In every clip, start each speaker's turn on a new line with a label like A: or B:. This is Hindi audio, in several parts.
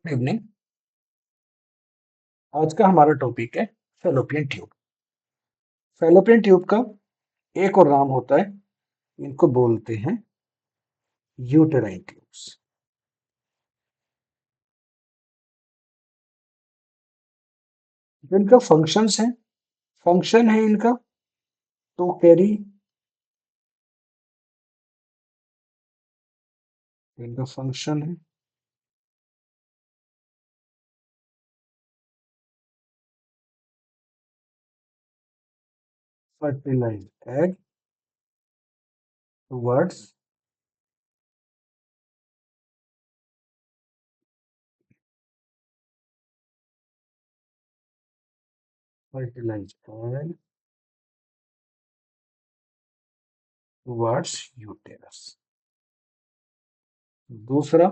A: Good evening. आज का हमारा टॉपिक है फेलोपियन ट्यूब। फेलोपियन ट्यूब का एक और नाम होता है, इनको बोलते हैं यूटेराइन ट्यूब्स। जो इनका फंक्शंस है, फंक्शन है इनका टू कैरी, इनका फंक्शन है fertilize egg towards fertilize egg towards uterus. दूसरा,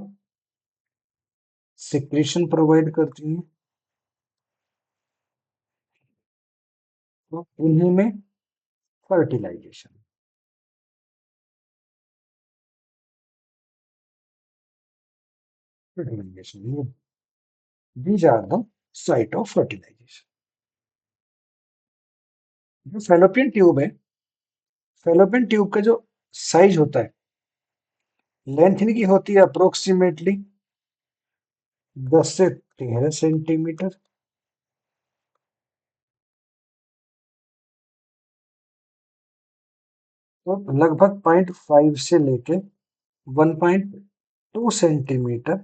A: सिक्रीशन प्रोवाइड करती है, तो इन्हीं में fertilization. Fertilization, these are the site of fertilization। जो फेलोपियन ट्यूब है, फेलोपियन ट्यूब का जो साइज होता है, लेंथ इनकी होती है अप्रोक्सीमेटली 10 से 13 सेंटीमीटर। तो लगभग 0.5 से लेके 1.2 सेंटीमीटर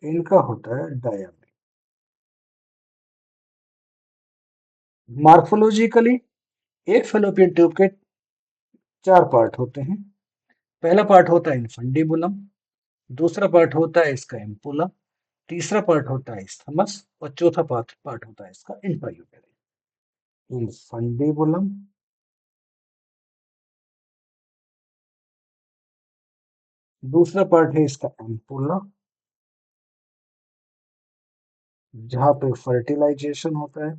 A: इनका होता है डायामीटर। मार्फोलॉजिकली एक फेलोपियन ट्यूब के 4 पार्ट होते हैं। पहला पार्ट होता है इनफंडिबुलम, दूसरा पार्ट होता है इसका एम्पुला, तीसरा पार्ट होता है स्थमस और चौथा पार्ट होता है इसका इंट्रायूटेराइन। इनफंडिबुलम, दूसरा पार्ट है इसका एम्पुला जहां पे फर्टिलाइजेशन होता है,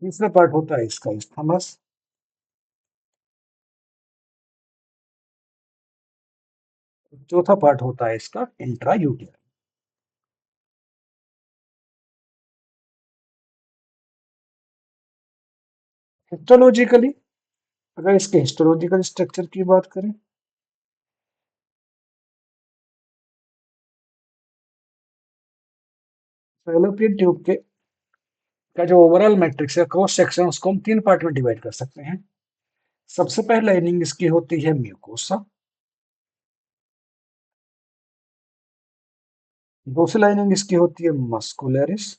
A: तीसरा पार्ट होता है इसका स्थमस, चौथा पार्ट होता है इसका इंट्रायूटेराइन। हिस्टोलॉजिकली, अगर इसके हिस्टोलॉजिकल स्ट्रक्चर की बात करें, फैलोपियन ट्यूब के का जो ओवरऑल मैट्रिक्स है, क्रॉस सेक्शन, उसको हम 3 पार्ट में डिवाइड कर सकते हैं। सबसे पहले लाइनिंग इसकी होती है म्यूकोसा, दूसरी लाइनिंग इसकी होती है मस्कुलरिस,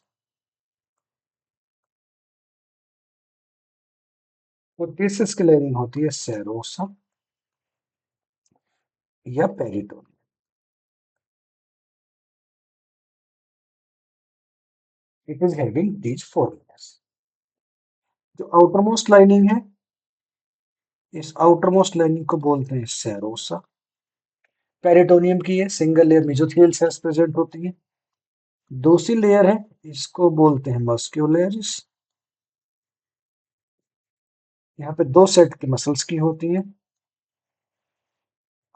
A: और तीसरी इसकी लाइनिंग होती है सेरोसा या peritoneum. It is having these 4 layers. जो आउटर मोस्ट लाइनिंग है, इस आउटर मोस्ट लाइनिंग को बोलते हैं सेरोसा। पेरिटोनियम की है, सिंगल लेयर मेसोथेलियल सेल्स प्रेजेंट होती है। दूसरी लेयर है, इसको बोलते हैं मस्क्यूलरिस। यहाँ पे 2 सेट की मसल्स की होती हैं,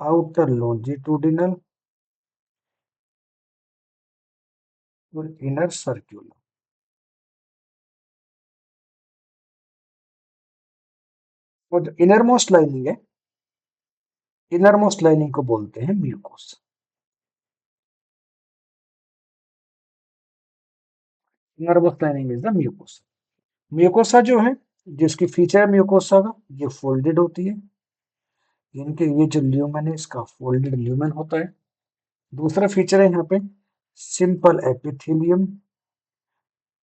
A: आउटर लॉन्जिट्यूडिनल और इनर सर्क्यूलर। और जो इनर मोस्ट लाइनिंग है, इनर मोस्ट लाइनिंग को बोलते हैं mucus. Inner most lining is the mucosa. Mucosa जो है, जिसकी फीचर है म्यूकोसा का, ये फोल्डेड होती है। इनके ये जो ल्यूमेन है, इसका फोल्डेड ल्यूमेन होता है। दूसरा फीचर है यहाँ पे simple epithelium,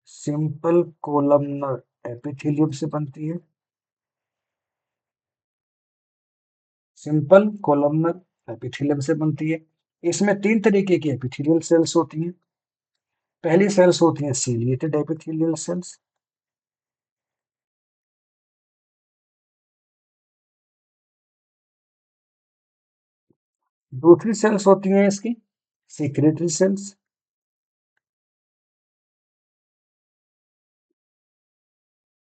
A: simple columnar epithelium से बनती है। सिंपल कोलमनर एपिथेलियम से बनती है। इसमें 3 तरीके की एपिथेलियल सेल्स होती हैं। पहली सेल्स होती हैं सीलिएटेड एपिथेलियल सेल्स, दूसरी सेल्स होती हैं इसकी सिक्रेटरी सेल्स,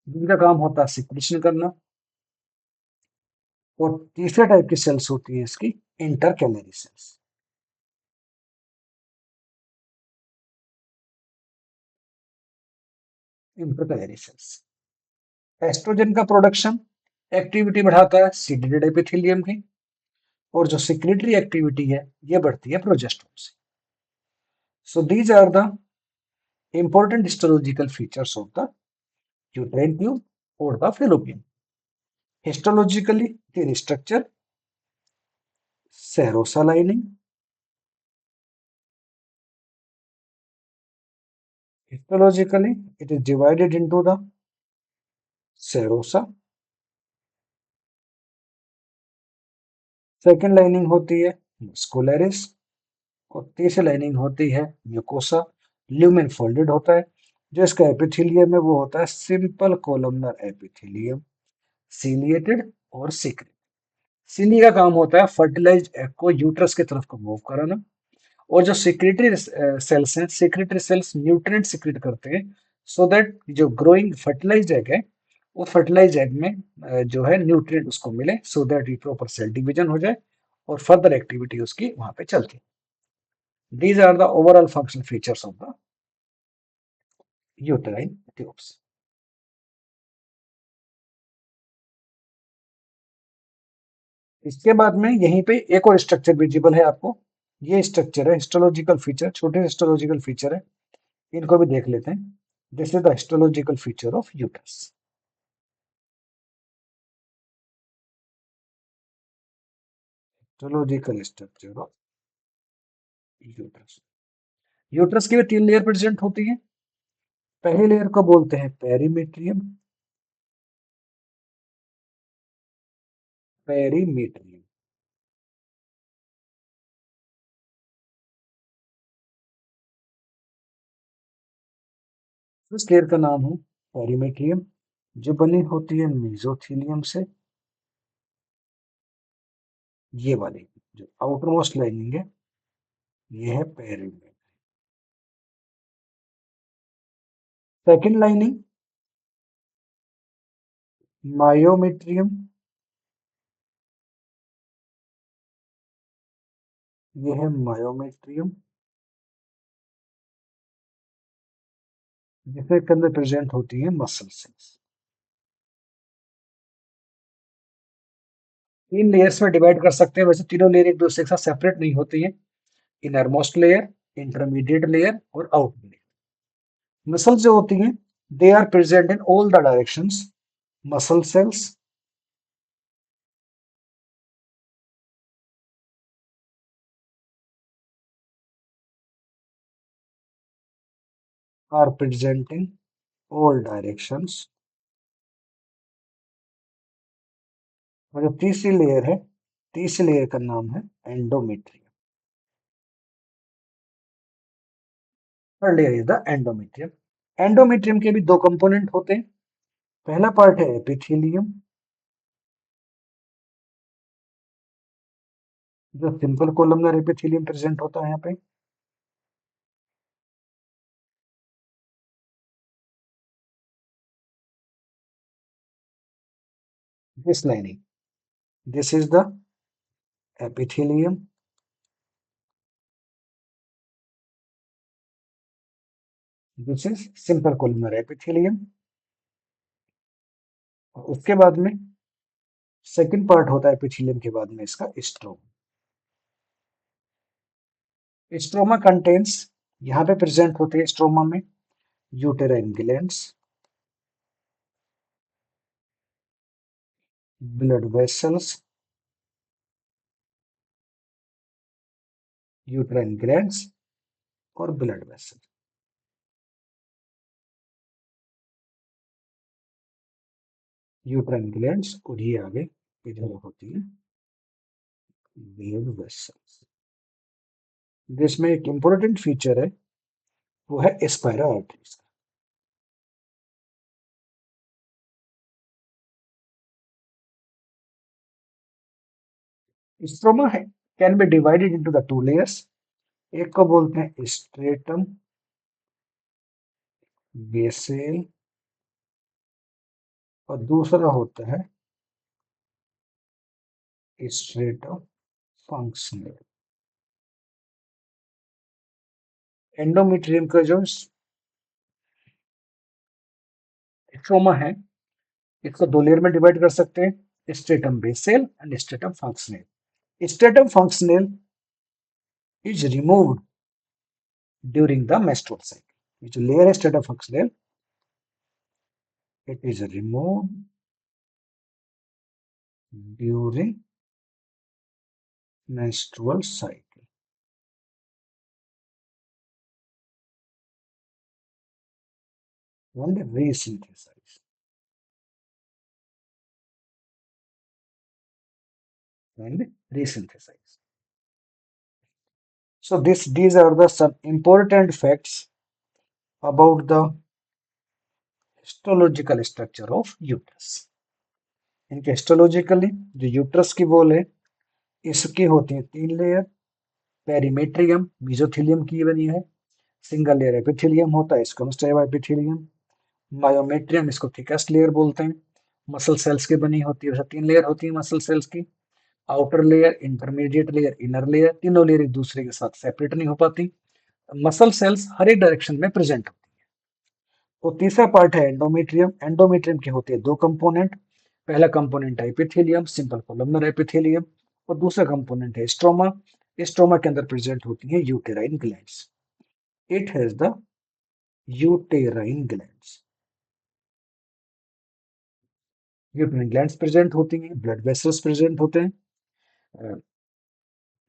A: जिनका काम होता है सिक्रेशन करना, और तीसरे टाइप की सेल्स होती है इसकी intercalary cells. Intercalary cells oestrogen का प्रोडक्शन एक्टिविटी बढ़ाता है सीडेड एपिथेलियम की, और जो सिक्रेटरी एक्टिविटी है ये बढ़ती है प्रोजेस्टेरोन से। So these are the important histological features of the uterine tube or the fallopian. Histologically, in structure, serosa lining. Histologically, it is divided into the serosa. Second lining होती है मस्कुलरिस, और तीसरी लाइनिंग होती है म्यूकोसा। ल्यूमेन फोल्डेड होता है। जो इसका एपिथेलियम है वो होता है सिंपल कोलमनर एपिथेलियम, सीलिएटेड और सिक्रेट। सीली का काम होता है फर्टिलाइज्ड एग को यूट्रस की तरफ को मूव कराना, और जो सिक्रेटरी सेल्स हैं, सिक्रेटरी सेल्स न्यूट्रिएंट सिक्रेट करते हैं, सो दैट जो ग्रोइंग फर्टिलाइज्ड एग है उस फर्टिलाइज्ड एग में जो है न्यूट्रिएंट उसको मिले, सो दैट ये प्रॉपर सेल डिवीजन हो जाए और फर्दर एक्टिविटी उसकी वहां पे चलती है। These are the overall functional features of the uterine tubes. इसके बाद में यहीं पे एक और स्ट्रक्चर विजिबल है आपको। ये स्ट्रक्चर है हिस्टोलॉजिकल फीचर, छोटे हिस्टोलॉजिकल फीचर है, इनको भी देख लेते हैं। This is the histological feature of uterus. Histological structure of uterus. Uterus की भी तीन लेयर प्रेजेंट होती है। पहली लेयर को बोलते हैं पेरीमेट्रियम। पेरीमेट्रियम। इस लेयर का नाम है पेरीमेट्रियम, जो बनी होती है मेसोथीलियम से। ये वाली जो आउटर मोस्ट लाइनिंग है ये है पेरीमेट्रियम। Second lining myometrium. ये है मायोमेट्रियम, जिसके अंदर प्रेजेंट होती है मसल सेल्स। तीन लेयर्स में डिवाइड कर सकते हैं, वैसे तीनों लेयर एक दूसरे के साथ सेपरेट नहीं होती है। इनरमोस्ट लेयर, इंटरमीडिएट लेयर और आउटर लेयर। मसल जो होती हैं they are present in all the directions. Muscle cells are present in all directions. और जो तीसरी लेयर है, तीसरी लेयर का नाम है endometrium. Third layer is the endometrium. Endometrium के भी दो कंपोनेंट होते हैं। पहला पार्ट है एपिथेलियम, जो सिंपल कोलमनर एपिथेलियम प्रेजेंट होता है यहाँ पे। This lining, this is the epithelium. This is simple columnar epithelium. और उसके बाद में सेकंड पार्ट होता है एपिथेलियम के बाद में इसका स्ट्रोमा। स्ट्रोमा कंटेन्स, यहाँ पे प्रेजेंट होते हैं स्ट्रोमा में uterine glands, blood vessels, uterine glands और ब्लड वेसल। यूटेराइन ग्लैंड्स और ये आगे इधर होती है ब्लड वेसल्स। जिसमें एक इंपॉर्टेंट फीचर है वो है एस्पायरा आर्टरीज। स्ट्रोमा है can be divided into the two layers. एक को बोलते हैं स्ट्रेटम बेसेल, और दूसरा होता है स्ट्रेटम फंक्शनल। एंडोमेट्रियम का जो स्ट्रोमा है, इसको दो लेयर में डिवाइड कर सकते हैं, stratum basal and stratum functional. Stratum functional is removed during the menstrual cycle. ये जो लेयर है stratum functional, it is removed during menstrual cycle and resynthesized and resynthesized. So these are the some important facts about the histological structure of uterus. इनके हिस्टोलॉजिकली जो यूट्रस की वॉल है, इसकी होती है तीन लेयर। पेरीमेट्रियम मेसोथेलियम की बनी है, सिंगल लेयर एपिथेलियम होता है, इसको स्टेबल एपिथेलियम। मायोमेट्रियम, इसको थिकेस्ट लेयर बोलते हैं। मसल सेल्स की बनी होती है, तीन लेयर होती है मसल सेल्स की। Outer layer, intermediate layer, inner layer, तीनों लेयर एक दूसरे के साथ सेपरेट नहीं हो पाती। मसल सेल्स हर एक डायरेक्शन में प्रेजेंट होती है। तो तीसरा पार्ट है एंडोमेट्रियम। एंडोमेट्रियम की होती है दो कंपोनेंट। पहला कंपोनेंट है एपिथेलियम, सिंपल कोलमनर एपिथेलियम, और दूसरा कंपोनेंट है स्ट्रोमा। स्ट्रोमा के अंदर प्रेजेंट होती है uterine glands. It has the uterine glands. Uterine glands present होती हैं, ब्लड वेसल्स प्रेजेंट होते हैं।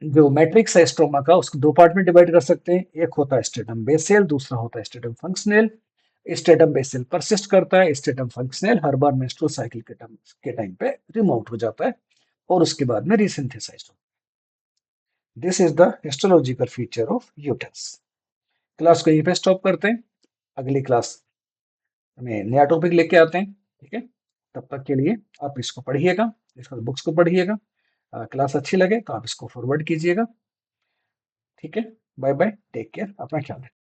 A: जो मैट्रिक्स है स्ट्रोमा का, उसको दो पार्ट में डिवाइड कर सकते हैं। एक होता है स्ट्रेटम बेसल, दूसरा होता है stratum functional. Stratum basal persist करता है, स्ट्रेटम फंक्शनल हर बार मेंस्ट्रुअल साइकिल के टाइम पे रिमूव हो जाता है और उसके बाद में रिसिंथेसाइज होता है। This is the histological feature of uterus. Class को यहीं पे स्टॉप करते हैं, अगली क्लास में नया टॉपिक लेके आते हैं। ठीक है, तब तक के लिए आप इसको पढ़िएगा, इसको बुक्स को पढ़िएगा। क्लास अच्छी लगे तो आप इसको फॉरवर्ड कीजिएगा। ठीक है, बाय बाय, टेक केयर, अपना ख्याल रखिए।